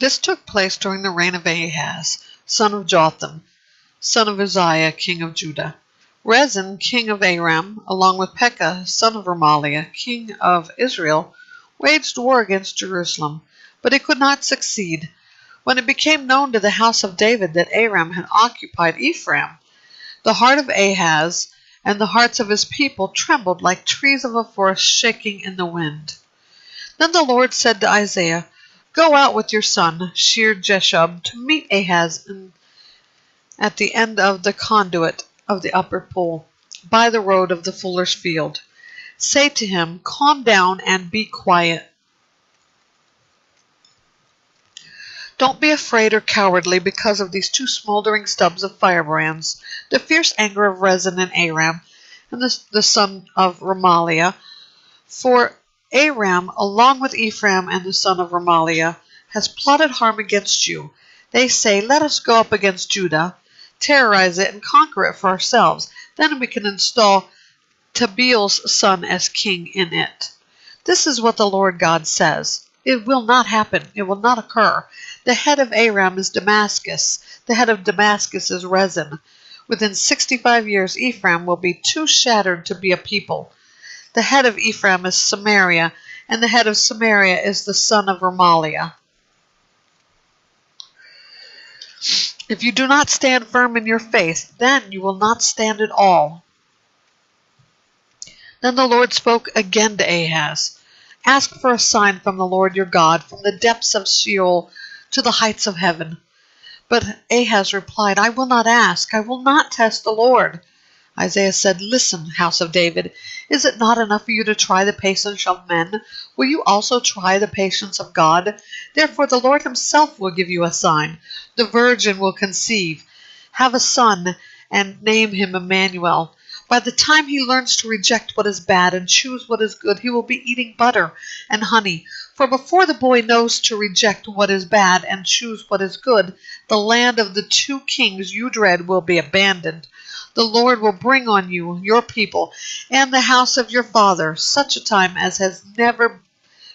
This took place during the reign of Ahaz, son of Jotham, son of Uzziah, king of Judah. Rezin, king of Aram, along with Pekah, son of Remaliah, king of Israel, waged war against Jerusalem, but it could not succeed. When it became known to the house of David that Aram had occupied Ephraim, the heart of Ahaz and the hearts of his people trembled like trees of a forest shaking in the wind. Then the Lord said to Isaiah, "Go out with your son, Shear-Jashub, to meet Ahaz at the end of the conduit of the upper pool, by the road of the fuller's field. Say to him, calm down and be quiet. Don't be afraid or cowardly because of these two smoldering stubs of firebrands, the fierce anger of Rezin and Aram, and the son of Remaliah. For Aram, along with Ephraim and the son of Remaliah, has plotted harm against you. They say, let us go up against Judah, terrorize it, and conquer it for ourselves. Then we can install Tabeel's son as king in it. This is what the Lord God says. It will not happen. It will not occur. The head of Aram is Damascus. The head of Damascus is Rezin. Within 65 years, Ephraim will be too shattered to be a people. The head of Ephraim is Samaria, and the head of Samaria is the son of Remaliah. If you do not stand firm in your faith, then you will not stand at all." Then the Lord spoke again to Ahaz. "Ask for a sign from the Lord your God, from the depths of Sheol to the heights of heaven." But Ahaz replied, "I will not ask. I will not test the Lord." Isaiah said, "Listen, house of David, is it not enough for you to try the patience of men? Will you also try the patience of God? Therefore the Lord himself will give you a sign. The virgin will conceive, have a son, and name him Emmanuel. By the time he learns to reject what is bad and choose what is good, he will be eating butter and honey. For before the boy knows to reject what is bad and choose what is good, the land of the two kings you dread will be abandoned. The Lord will bring on you, your people, and the house of your father, such a time as has never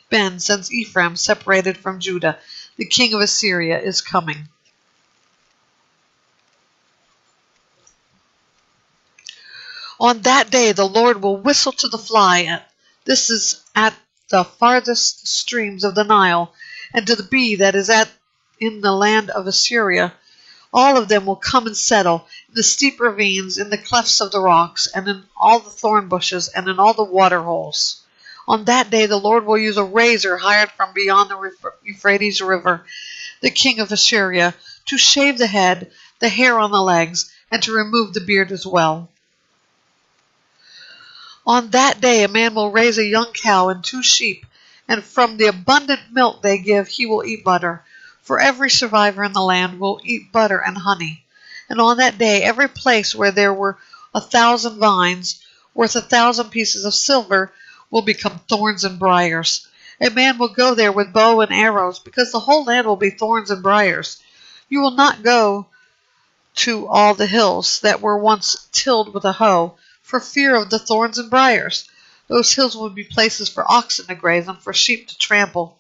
been since Ephraim separated from Judah. The king of Assyria is coming." On that day the Lord will whistle to the fly, this is at the farthest streams of the Nile, and to the bee that is in the land of Assyria. All of them will come and settle in the steep ravines, in the clefts of the rocks, and in all the thorn bushes, and in all the water holes. On that day the Lord will use a razor hired from beyond the Euphrates River, the king of Assyria, to shave the head, the hair on the legs, and to remove the beard as well. On that day a man will raise a young cow and 2 sheep, and from the abundant milk they give he will eat butter. For every survivor in the land will eat butter and honey. And on that day every place where there were 1,000 vines, worth 1,000 pieces of silver, will become thorns and briars. A man will go there with bow and arrows, because the whole land will be thorns and briars. You will not go to all the hills that were once tilled with a hoe, for fear of the thorns and briars. Those hills will be places for oxen to graze and for sheep to trample.